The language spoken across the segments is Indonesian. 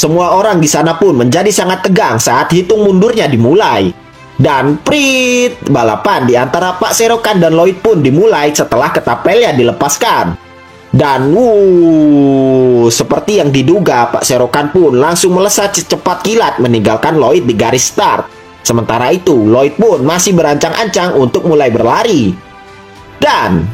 Semua orang di sana pun menjadi sangat tegang saat hitung mundurnya dimulai. Dan prit, balapan di antara Pak Serokan dan Lloyd pun dimulai setelah ketapelnya dilepaskan. Dan seperti yang diduga, Pak Serokan pun langsung melesat secepat kilat meninggalkan Lloyd di garis start. Sementara itu, Lloyd pun masih berancang-ancang untuk mulai berlari. Dan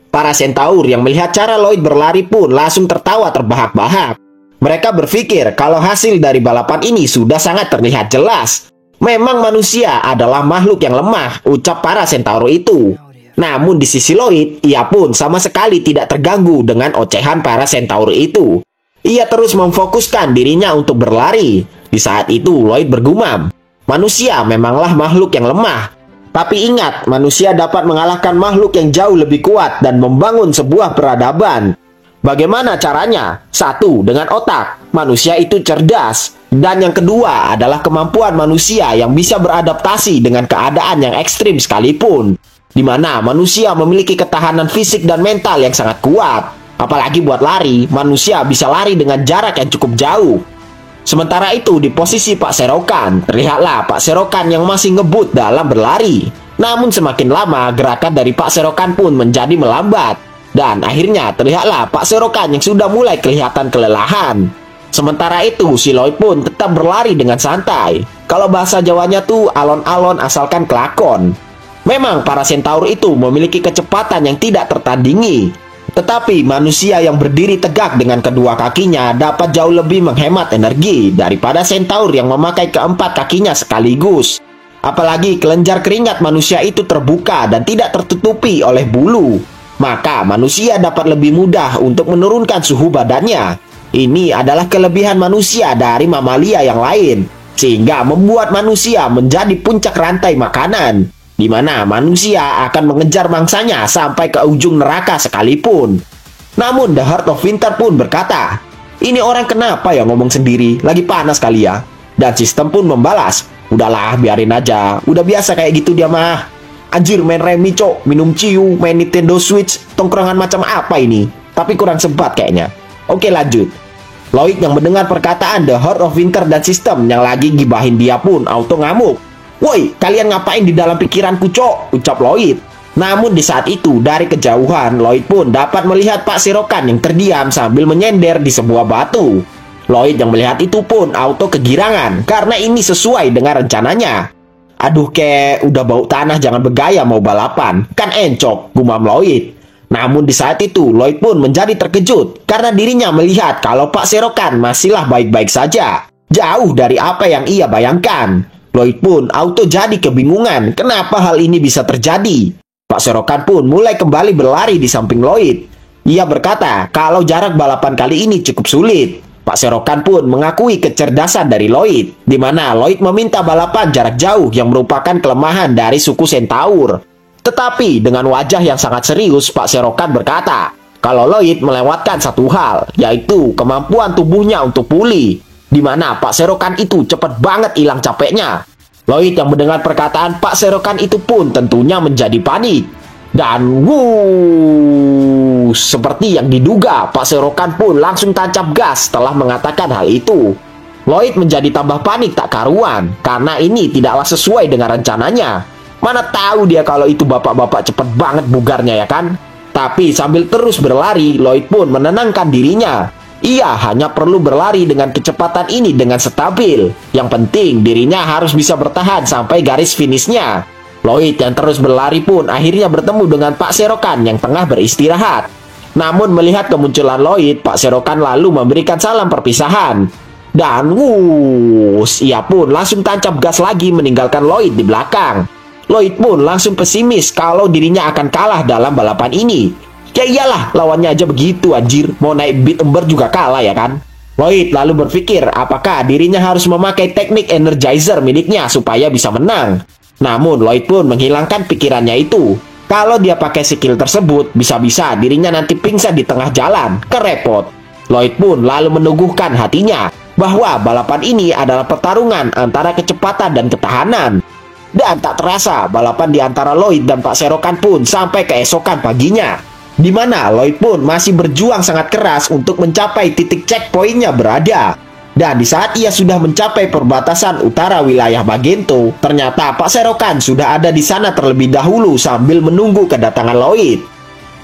para Centaur yang melihat cara Lloyd berlari pun langsung tertawa terbahak-bahak. Mereka berpikir kalau hasil dari balapan ini sudah sangat terlihat jelas. Memang manusia adalah makhluk yang lemah, ucap para Centaur itu. Namun di sisi Lloyd, ia pun sama sekali tidak terganggu dengan ocehan para Centaur itu. Ia terus memfokuskan dirinya untuk berlari. Di saat itu Lloyd bergumam, manusia memanglah makhluk yang lemah. Tapi ingat, manusia dapat mengalahkan makhluk yang jauh lebih kuat dan membangun sebuah peradaban. Bagaimana caranya? Satu, dengan otak. Manusia itu cerdas. Dan yang kedua adalah kemampuan manusia yang bisa beradaptasi dengan keadaan yang ekstrim sekalipun. Di mana manusia memiliki ketahanan fisik dan mental yang sangat kuat. Apalagi buat lari, manusia bisa lari dengan jarak yang cukup jauh. Sementara itu, di posisi Pak Serokan, terlihatlah Pak Serokan yang masih ngebut dalam berlari. Namun semakin lama, gerakan dari Pak Serokan pun menjadi melambat. Dan akhirnya terlihatlah Pak Serokan yang sudah mulai kelihatan kelelahan. Sementara itu, si Lloyd pun tetap berlari dengan santai. Kalau bahasa Jawanya tuh alon-alon asalkan kelakon. Memang para Centaur itu memiliki kecepatan yang tidak tertandingi. Tetapi manusia yang berdiri tegak dengan kedua kakinya dapat jauh lebih menghemat energi daripada Centaur yang memakai keempat kakinya sekaligus. Apalagi kelenjar keringat manusia itu terbuka dan tidak tertutupi oleh bulu. Maka manusia dapat lebih mudah untuk menurunkan suhu badannya. Ini adalah kelebihan manusia dari mamalia yang lain, sehingga membuat manusia menjadi puncak rantai makanan, di mana manusia akan mengejar mangsanya sampai ke ujung neraka sekalipun. Namun The Heart of Winter pun berkata, ini orang kenapa ya ngomong sendiri, lagi panas kali ya. Dan sistem pun membalas, udahlah biarin aja, udah biasa kayak gitu dia mah. Anjir, main remi cok, minum ciu, main Nintendo Switch, tongkrongan macam apa ini? Tapi kurang sebat kayaknya. Oke, lanjut. Lloyd yang mendengar perkataan The Heart of Winter dan sistem yang lagi gibahin dia pun auto ngamuk. Woi, kalian ngapain di dalam pikiranku cok? Ucap Lloyd. Namun di saat itu, dari kejauhan, Lloyd pun dapat melihat Pak Serokan yang terdiam sambil menyender di sebuah batu. Lloyd yang melihat itu pun auto kegirangan, karena ini sesuai dengan rencananya. Aduh kek, udah bau tanah jangan bergaya mau balapan. Kan encok, gumam Lloyd. Namun di saat itu, Lloyd pun menjadi terkejut karena dirinya melihat kalau Pak Serokan masihlah baik-baik saja. Jauh dari apa yang ia bayangkan. Lloyd pun auto jadi kebingungan kenapa hal ini bisa terjadi. Pak Serokan pun mulai kembali berlari di samping Lloyd. Ia berkata kalau jarak balapan kali ini cukup sulit. Pak Serokan pun mengakui kecerdasan dari Lloyd, di mana Lloyd meminta balapan jarak jauh yang merupakan kelemahan dari suku Centaur. Tetapi dengan wajah yang sangat serius, Pak Serokan berkata, kalau Lloyd melewatkan satu hal, yaitu kemampuan tubuhnya untuk pulih, di mana Pak Serokan itu cepat banget hilang capeknya. Lloyd yang mendengar perkataan Pak Serokan itu pun tentunya menjadi panik. Dan seperti yang diduga, Pak Serokan pun langsung tancap gas setelah mengatakan hal itu. Lloyd menjadi tambah panik tak karuan, karena ini tidaklah sesuai dengan rencananya. Mana tahu dia kalau itu bapak-bapak cepet banget bugarnya ya kan? Tapi sambil terus berlari, Lloyd pun menenangkan dirinya. Ia hanya perlu berlari dengan kecepatan ini dengan stabil. Yang penting dirinya harus bisa bertahan sampai garis finishnya. Lloyd yang terus berlari pun akhirnya bertemu dengan Pak Serokan yang tengah beristirahat. Namun melihat kemunculan Lloyd, Pak Serokan lalu memberikan salam perpisahan. Dan ia pun langsung tancap gas lagi meninggalkan Lloyd di belakang. Lloyd pun langsung pesimis kalau dirinya akan kalah dalam balapan ini. Ya iyalah, lawannya aja begitu anjir, mau naik beat ember juga kalah ya kan. Lloyd lalu berpikir apakah dirinya harus memakai teknik energizer miliknya supaya bisa menang. Namun Lloyd pun menghilangkan pikirannya itu. Kalau dia pakai skill tersebut, bisa-bisa dirinya nanti pingsan di tengah jalan, kerepot. Lloyd pun lalu meneguhkan hatinya bahwa balapan ini adalah pertarungan antara kecepatan dan ketahanan. Dan tak terasa, balapan di antara Lloyd dan Pak Serokan pun sampai keesokan paginya. di mana Lloyd pun masih berjuang sangat keras untuk mencapai titik checkpointnya berada. Dan di saat ia sudah mencapai perbatasan utara wilayah Magento, ternyata Pak Serokan sudah ada di sana terlebih dahulu sambil menunggu kedatangan Lloyd.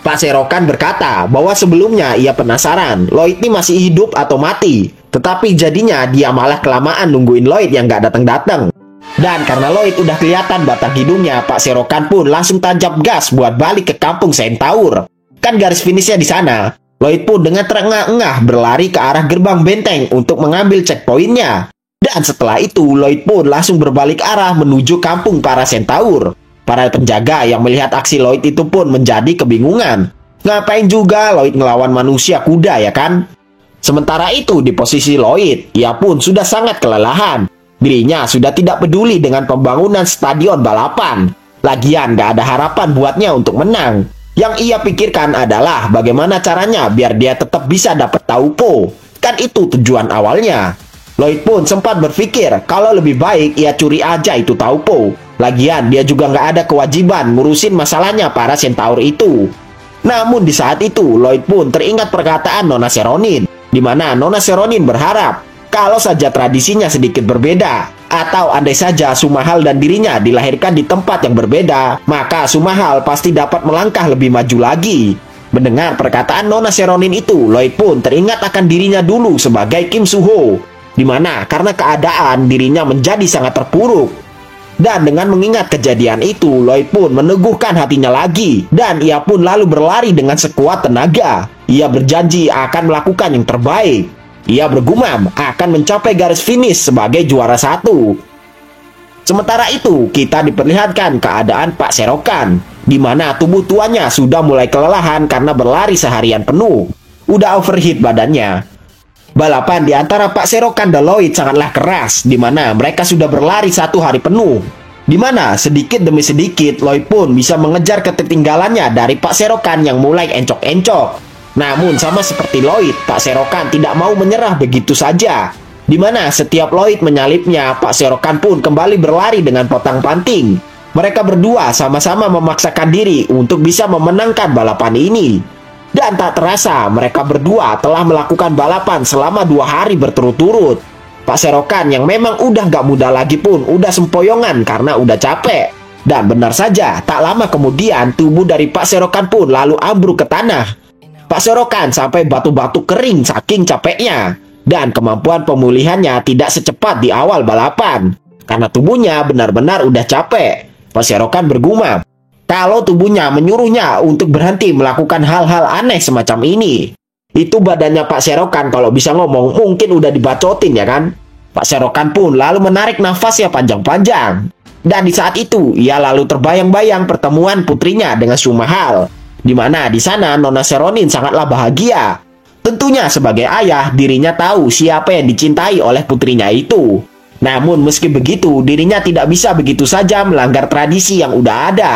Pak Serokan berkata bahwa sebelumnya ia penasaran Lloyd ini masih hidup atau mati, tetapi jadinya dia malah kelamaan nungguin Lloyd yang gak datang-datang. Dan karena Lloyd udah kelihatan batang hidungnya, Pak Serokan pun langsung tancap gas buat balik ke kampung Centaur. Kan garis finishnya di sana. Lloyd pun dengan terengah-engah berlari ke arah gerbang benteng untuk mengambil checkpointnya. Dan setelah itu, Lloyd pun langsung berbalik arah menuju kampung para Centaur. Para penjaga yang melihat aksi Lloyd itu pun menjadi kebingungan. Ngapain juga Lloyd ngelawan manusia kuda ya kan? Sementara itu di posisi Lloyd, ia pun sudah sangat kelelahan. Dirinya sudah tidak peduli dengan pembangunan stadion balapan. Lagian gak ada harapan buatnya untuk menang. Yang ia pikirkan adalah bagaimana caranya biar dia tetap bisa dapat Taupo. Kan itu tujuan awalnya. Lloyd pun sempat berpikir kalau lebih baik ia curi aja itu Taupo. Lagian dia juga nggak ada kewajiban ngurusin masalahnya para Centaur itu. Namun di saat itu Lloyd pun teringat perkataan Nona Seronin, di mana Nona Seronin berharap kalau saja tradisinya sedikit berbeda, atau andai saja Sumahal dan dirinya dilahirkan di tempat yang berbeda, maka Sumahal pasti dapat melangkah lebih maju lagi. Mendengar perkataan Nona Seronin itu, Lloyd pun teringat akan dirinya dulu sebagai Kim Suho, di mana karena keadaan dirinya menjadi sangat terpuruk. Dan dengan mengingat kejadian itu, Lloyd pun meneguhkan hatinya lagi, dan ia pun lalu berlari dengan sekuat tenaga. Ia berjanji akan melakukan yang terbaik. Ia bergumam akan mencapai garis finish sebagai juara 1. Sementara itu, kita diperlihatkan keadaan Pak Serokan, di mana tubuh tuanya sudah mulai kelelahan karena berlari seharian penuh. Udah overheat badannya. Balapan di antara Pak Serokan dan Lloyd sangatlah keras, di mana mereka sudah berlari 1 hari penuh. Di mana sedikit demi sedikit Lloyd pun bisa mengejar ketertinggalannya dari Pak Serokan yang mulai encok-encok. Namun sama seperti Lloyd, Pak Serokan tidak mau menyerah begitu saja. Di mana setiap Lloyd menyalipnya, Pak Serokan pun kembali berlari dengan potang-panting. Mereka berdua sama-sama memaksakan diri untuk bisa memenangkan balapan ini. Dan tak terasa mereka berdua telah melakukan balapan selama 2 hari berturut-turut. Pak Serokan yang memang udah gak muda lagi pun udah sempoyongan karena udah capek. Dan benar saja, tak lama kemudian tubuh dari Pak Serokan pun lalu ambruk ke tanah. Pak Serokan sampai batu-batu kering saking capeknya. Dan kemampuan pemulihannya tidak secepat di awal balapan. Karena tubuhnya benar-benar udah capek. Pak Serokan bergumam kalau tubuhnya menyuruhnya untuk berhenti melakukan hal-hal aneh semacam ini. Itu badannya Pak Serokan kalau bisa ngomong mungkin udah dibacotin ya kan. Pak Serokan pun lalu menarik nafasnya panjang-panjang. Dan di saat itu ia lalu terbayang-bayang pertemuan putrinya dengan Sumahal, di mana di sana Nona Seronin sangatlah bahagia. Tentunya sebagai ayah, dirinya tahu siapa yang dicintai oleh putrinya itu. Namun meski begitu, dirinya tidak bisa begitu saja melanggar tradisi yang udah ada.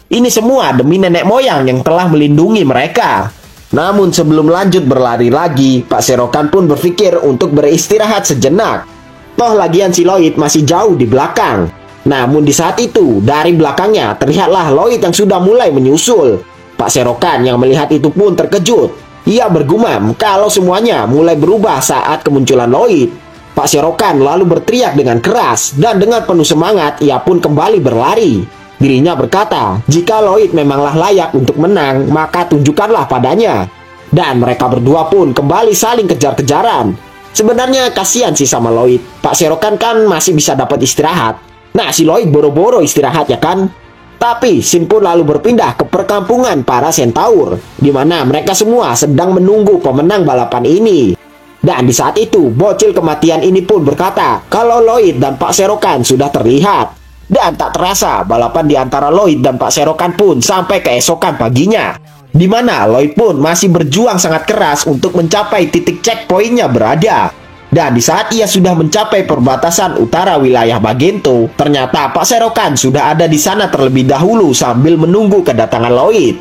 Ini semua demi nenek moyang yang telah melindungi mereka. Namun sebelum lanjut berlari lagi, Pak Serokan pun berpikir untuk beristirahat sejenak. Toh lagian si Lloyd masih jauh di belakang. Namun di saat itu, dari belakangnya terlihatlah Lloyd yang sudah mulai menyusul. Pak Serokan yang melihat itu pun terkejut. Ia bergumam kalau semuanya mulai berubah saat kemunculan Lloyd. Pak Serokan lalu berteriak dengan keras dan dengan penuh semangat ia pun kembali berlari. Dirinya berkata, jika Lloyd memanglah layak untuk menang, maka tunjukkanlah padanya. Dan mereka berdua pun kembali saling kejar-kejaran. Sebenarnya kasihan sih sama Lloyd. Pak Serokan kan masih bisa dapat istirahat. Nah si Lloyd boro-boro istirahat ya kan. Tapi Shin pun lalu berpindah ke perkampungan para Centaur, di mana mereka semua sedang menunggu pemenang balapan ini. Dan di saat itu, bocil kematian ini pun berkata kalau Lloyd dan Pak Serokan sudah terlihat. Dan tak terasa, balapan di antara Lloyd dan Pak Serokan pun sampai keesokan paginya, di mana Lloyd pun masih berjuang sangat keras untuk mencapai titik checkpointnya berada. Dan di saat ia sudah mencapai perbatasan utara wilayah Magento, ternyata Pak Serokan sudah ada di sana terlebih dahulu sambil menunggu kedatangan Lloyd.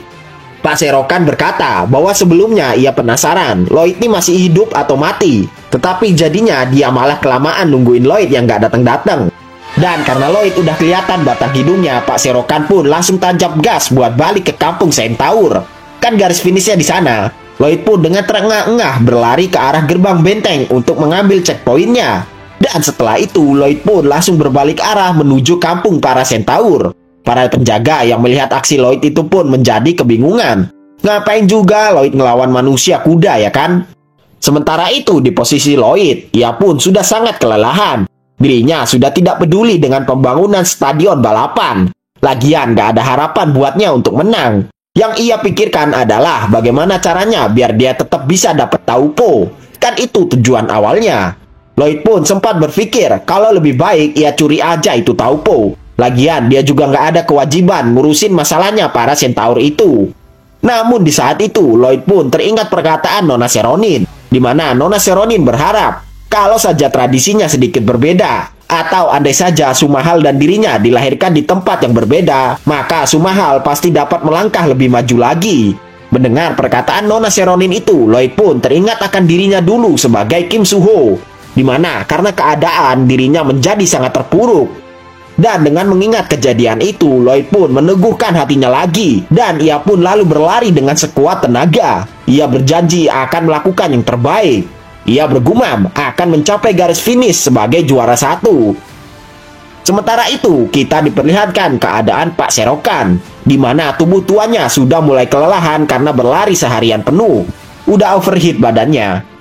Pak Serokan berkata bahwa sebelumnya ia penasaran Lloyd ini masih hidup atau mati, tetapi jadinya dia malah kelamaan nungguin Lloyd yang gak datang-datang. Dan karena Lloyd udah kelihatan batang hidungnya, Pak Serokan pun langsung tancap gas buat balik ke kampung Centaur. Kan garis finishnya di sana. Lloyd pun dengan terengah-engah berlari ke arah gerbang benteng untuk mengambil checkpointnya. Dan setelah itu, Lloyd pun langsung berbalik arah menuju kampung para Centaur. Para penjaga yang melihat aksi Lloyd itu pun menjadi kebingungan. Ngapain juga Lloyd ngelawan manusia kuda, ya kan? Sementara itu, di posisi Lloyd, ia pun sudah sangat kelelahan. Dirinya sudah tidak peduli dengan pembangunan stadion balapan. Lagian gak ada harapan buatnya untuk menang. Yang ia pikirkan adalah bagaimana caranya biar dia tetap bisa dapat Taupo. Kan itu tujuan awalnya. Lloyd pun sempat berpikir kalau lebih baik ia curi aja itu Taupo. Lagian dia juga nggak ada kewajiban ngurusin masalahnya para Centaur itu. Namun di saat itu Lloyd pun teringat perkataan Nona Seronin, di mana Nona Seronin berharap kalau saja tradisinya sedikit berbeda, atau andai saja Sumahal dan dirinya dilahirkan di tempat yang berbeda, maka Sumahal pasti dapat melangkah lebih maju lagi. Mendengar perkataan Nona Seronin itu, Lloyd pun teringat akan dirinya dulu sebagai Kim Suho, di mana karena keadaan dirinya menjadi sangat terpuruk. Dan dengan mengingat kejadian itu, Lloyd pun meneguhkan hatinya lagi, dan ia pun lalu berlari dengan sekuat tenaga. Ia berjanji akan melakukan yang terbaik. Ia bergumam akan mencapai garis finish sebagai juara 1. Sementara itu, kita diperlihatkan keadaan Pak Serokan, di mana tubuh tuanya sudah mulai kelelahan karena berlari seharian penuh. Udah overheat badannya.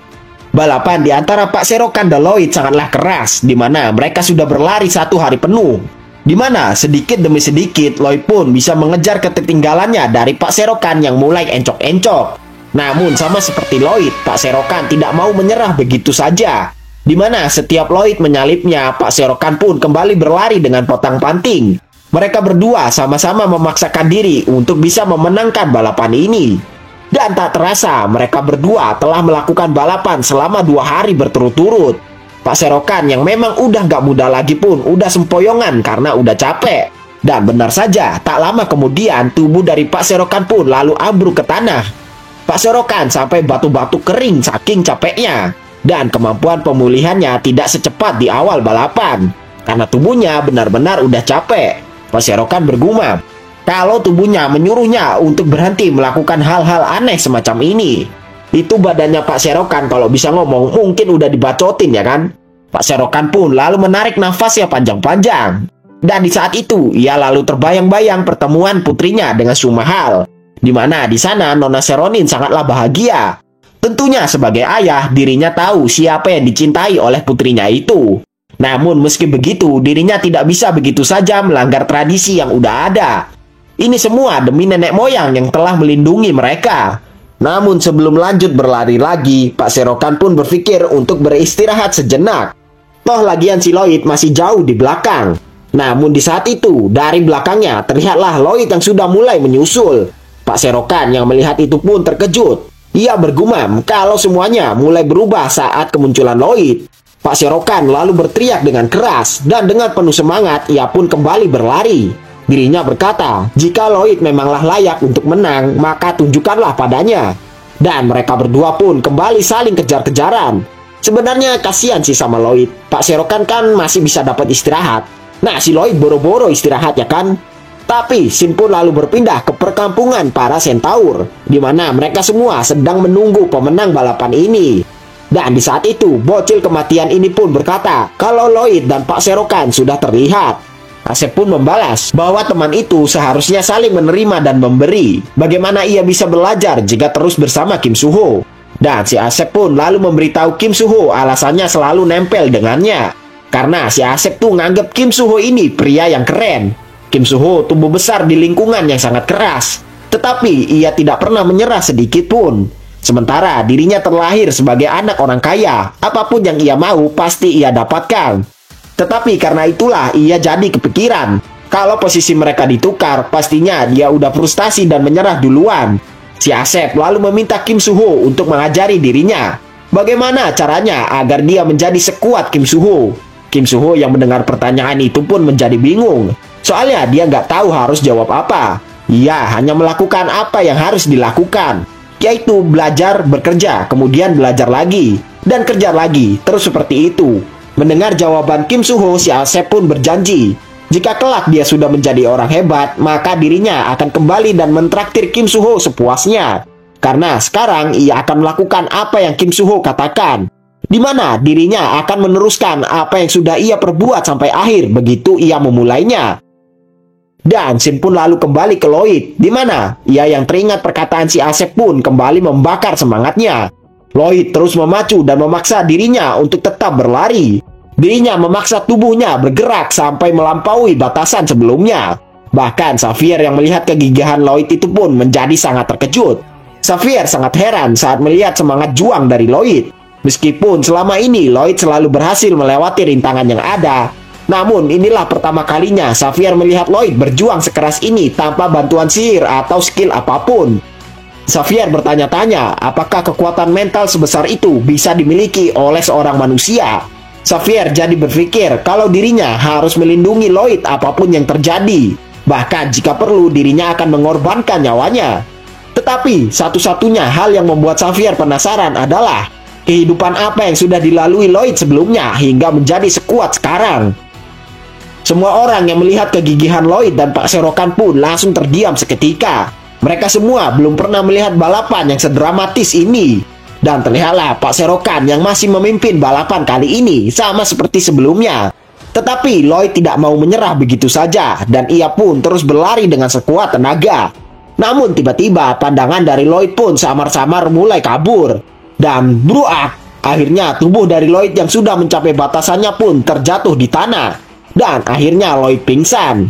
Balapan di antara Pak Serokan dan Lloyd sangatlah keras, di mana mereka sudah berlari 1 hari penuh. Di mana sedikit demi sedikit Lloyd pun bisa mengejar ketertinggalannya dari Pak Serokan yang mulai encok-encok. Namun sama seperti Lloyd, Pak Serokan tidak mau menyerah begitu saja. Di mana setiap Lloyd menyalipnya, Pak Serokan pun kembali berlari dengan potang-panting. Mereka berdua sama-sama memaksakan diri untuk bisa memenangkan balapan ini. Dan tak terasa, mereka berdua telah melakukan balapan selama 2 hari berturut-turut. Pak Serokan yang memang udah gak muda lagi pun udah sempoyongan karena udah capek. Dan benar saja, tak lama kemudian tubuh dari Pak Serokan pun lalu ambruk ke tanah. Pak Serokan sampai batu-batu kering saking capeknya. Dan kemampuan pemulihannya tidak secepat di awal balapan. Karena tubuhnya benar-benar udah capek. Pak Serokan bergumam kalau tubuhnya menyuruhnya untuk berhenti melakukan hal-hal aneh semacam ini. Itu badannya Pak Serokan kalau bisa ngomong mungkin udah dibacotin, ya kan? Pak Serokan pun lalu menarik nafasnya panjang-panjang. Dan di saat itu ia lalu terbayang-bayang pertemuan putrinya dengan Sumahal, di mana di sana Nona Seronin sangatlah bahagia. Tentunya sebagai ayah, dirinya tahu siapa yang dicintai oleh putrinya itu. Namun meski begitu, dirinya tidak bisa begitu saja melanggar tradisi yang udah ada. Ini semua demi nenek moyang yang telah melindungi mereka. Namun sebelum lanjut berlari lagi, Pak Serokan pun berpikir untuk beristirahat sejenak. Toh lagian si Lloyd masih jauh di belakang. Namun di saat itu, dari belakangnya terlihatlah Lloyd yang sudah mulai menyusul. Pak Serokan yang melihat itu pun terkejut. Ia bergumam kalau semuanya mulai berubah saat kemunculan Lloyd. Pak Serokan lalu berteriak dengan keras dan dengan penuh semangat ia pun kembali berlari. Dirinya berkata, jika Lloyd memanglah layak untuk menang, maka tunjukkanlah padanya. Dan mereka berdua pun kembali saling kejar-kejaran. Sebenarnya kasihan sih sama Lloyd. Pak Serokan kan masih bisa dapat istirahat. Nah, si Lloyd boro-boro istirahat, ya kan? Tapi Shin pun lalu berpindah ke perkampungan para Centaur, di mana mereka semua sedang menunggu pemenang balapan ini. Dan di saat itu, bocil kematian ini pun berkata kalau Lloyd dan Pak Serokan sudah terlihat. Asep pun membalas bahwa teman itu seharusnya saling menerima dan memberi. Bagaimana ia bisa belajar jika terus bersama Kim Suho? Dan si Asep pun lalu memberitahu Kim Suho alasannya selalu nempel dengannya. Karena si Asep tuh nganggep Kim Suho ini pria yang keren. Kim Suho tumbuh besar di lingkungan yang sangat keras, tetapi ia tidak pernah menyerah sedikit pun. Sementara dirinya terlahir sebagai anak orang kaya, apapun yang ia mau pasti ia dapatkan. Tetapi karena itulah ia jadi kepikiran, kalau posisi mereka ditukar, pastinya dia udah frustasi dan menyerah duluan. Si Asep lalu meminta Kim Suho untuk mengajari dirinya bagaimana caranya agar dia menjadi sekuat Kim Suho. Kim Suho yang mendengar pertanyaan itu pun menjadi bingung. Soalnya dia nggak tahu harus jawab apa. Ia hanya melakukan apa yang harus dilakukan, yaitu belajar, bekerja, kemudian belajar lagi, dan kerja lagi, terus seperti itu. Mendengar jawaban Kim Suho, si Asep pun berjanji Jika kelak dia sudah menjadi orang hebat, maka dirinya akan kembali dan mentraktir Kim Soo-ho sepuasnya. Karena sekarang ia akan melakukan apa yang Kim Soo-ho katakan, di mana dirinya akan meneruskan apa yang sudah ia perbuat sampai akhir begitu ia memulainya. Dan Shin pun lalu kembali ke Lloyd, di mana ia yang teringat perkataan si Asep pun kembali membakar semangatnya. Lloyd terus memacu dan memaksa dirinya untuk tetap berlari. Dirinya memaksa tubuhnya bergerak sampai melampaui batasan sebelumnya. Bahkan Xavier yang melihat kegigihan Lloyd itu pun menjadi sangat terkejut. Xavier sangat heran saat melihat semangat juang dari Lloyd. Meskipun selama ini Lloyd selalu berhasil melewati rintangan yang ada, namun inilah pertama kalinya Xavier melihat Lloyd berjuang sekeras ini tanpa bantuan sihir atau skill apapun. Xavier bertanya-tanya apakah kekuatan mental sebesar itu bisa dimiliki oleh seorang manusia. Xavier jadi berpikir kalau dirinya harus melindungi Lloyd apapun yang terjadi. Bahkan jika perlu dirinya akan mengorbankan nyawanya. Tetapi satu-satunya hal yang membuat Xavier penasaran adalah kehidupan apa yang sudah dilalui Lloyd sebelumnya hingga menjadi sekuat sekarang. Semua orang yang melihat kegigihan Lloyd dan Pak Serokan pun langsung terdiam seketika. Mereka semua belum pernah melihat balapan yang sedramatis ini. Dan terlihatlah Pak Serokan yang masih memimpin balapan kali ini sama seperti sebelumnya. Tetapi Lloyd tidak mau menyerah begitu saja dan ia pun terus berlari dengan sekuat tenaga. Namun tiba-tiba pandangan dari Lloyd pun samar-samar mulai kabur. Dan bruak, akhirnya tubuh dari Lloyd yang sudah mencapai batasannya pun terjatuh di tanah. Dan akhirnya Lloyd pingsan.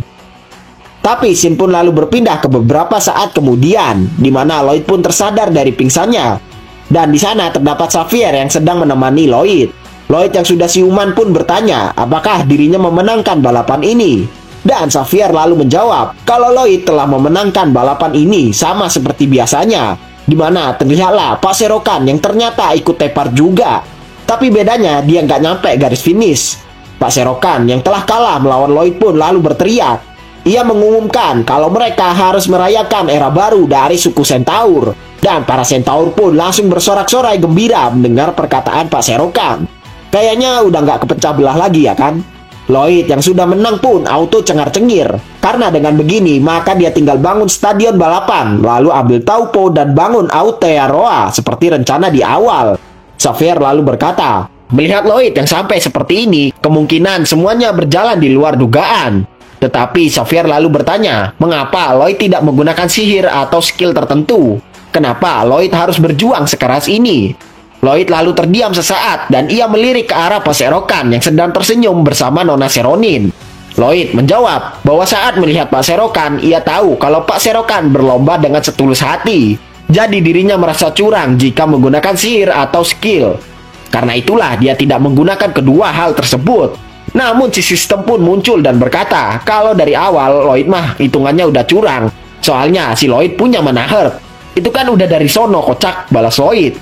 Tapi Shin pun lalu berpindah ke beberapa saat kemudian, di mana Lloyd pun tersadar dari pingsannya. Dan di sana terdapat Xavier yang sedang menemani Lloyd. Lloyd yang sudah siuman pun bertanya apakah dirinya memenangkan balapan ini. Dan Xavier lalu menjawab kalau Lloyd telah memenangkan balapan ini sama seperti biasanya, di mana terlihatlah Pak Serokan yang ternyata ikut tepar juga. Tapi bedanya dia nggak nyampe garis finish. Pak Serokan yang telah kalah melawan Lloyd pun lalu berteriak. Ia mengumumkan kalau mereka harus merayakan era baru dari suku Centaur. Dan para Centaur pun langsung bersorak-sorai gembira mendengar perkataan Pak Serokan. Kayaknya udah nggak kepecah belah lagi ya kan? Lloyd yang sudah menang pun auto cengar-cengir. Karena dengan begini maka dia tinggal bangun stadion balapan, lalu ambil Taupo dan bangun Aotearoa seperti rencana di awal. Xavier lalu berkata, melihat Lloyd yang sampai seperti ini, kemungkinan semuanya berjalan di luar dugaan. Tetapi Xavier lalu bertanya, mengapa Lloyd tidak menggunakan sihir atau skill tertentu? Kenapa Lloyd harus berjuang sekeras ini? Lloyd lalu terdiam sesaat dan ia melirik ke arah Pak Serokan yang sedang tersenyum bersama Nona Seronin. Lloyd menjawab bahwa saat melihat Pak Serokan, ia tahu kalau Pak Serokan berlomba dengan setulus hati. Jadi dirinya merasa curang jika menggunakan sihir atau skill. Karena itulah dia tidak menggunakan kedua hal tersebut. Namun si sistem pun muncul dan berkata kalau dari awal Lloyd mah hitungannya udah curang. Soalnya si Lloyd punya mana herb. Itu kan udah dari sono kocak, balas Lloyd.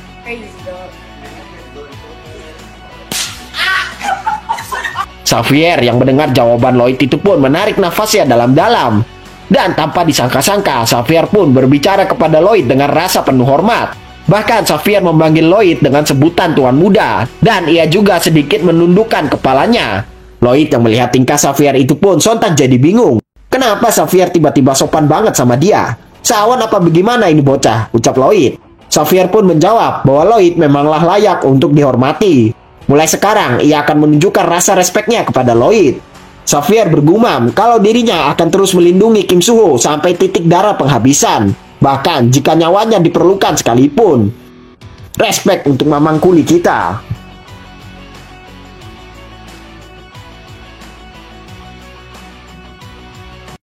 Xavier yang mendengar jawaban Lloyd itu pun menarik nafasnya dalam-dalam. Dan tanpa disangka-sangka, Xavier pun berbicara kepada Lloyd dengan rasa penuh hormat. Bahkan Xavier memanggil Lloyd dengan sebutan Tuan Muda. Dan ia juga sedikit menundukkan kepalanya. Lloyd yang melihat tingkah Xavier itu pun sontak jadi bingung. Kenapa Xavier tiba-tiba sopan banget sama dia? Sawan apa bagaimana ini bocah? Ucap Lloyd. Xavier pun menjawab bahwa Lloyd memanglah layak untuk dihormati. Mulai sekarang ia akan menunjukkan rasa respeknya kepada Lloyd. Xavier bergumam kalau dirinya akan terus melindungi Kim Soo-ho sampai titik darah penghabisan. Bahkan jika nyawanya diperlukan sekalipun. Respek untuk mamang kuli kita.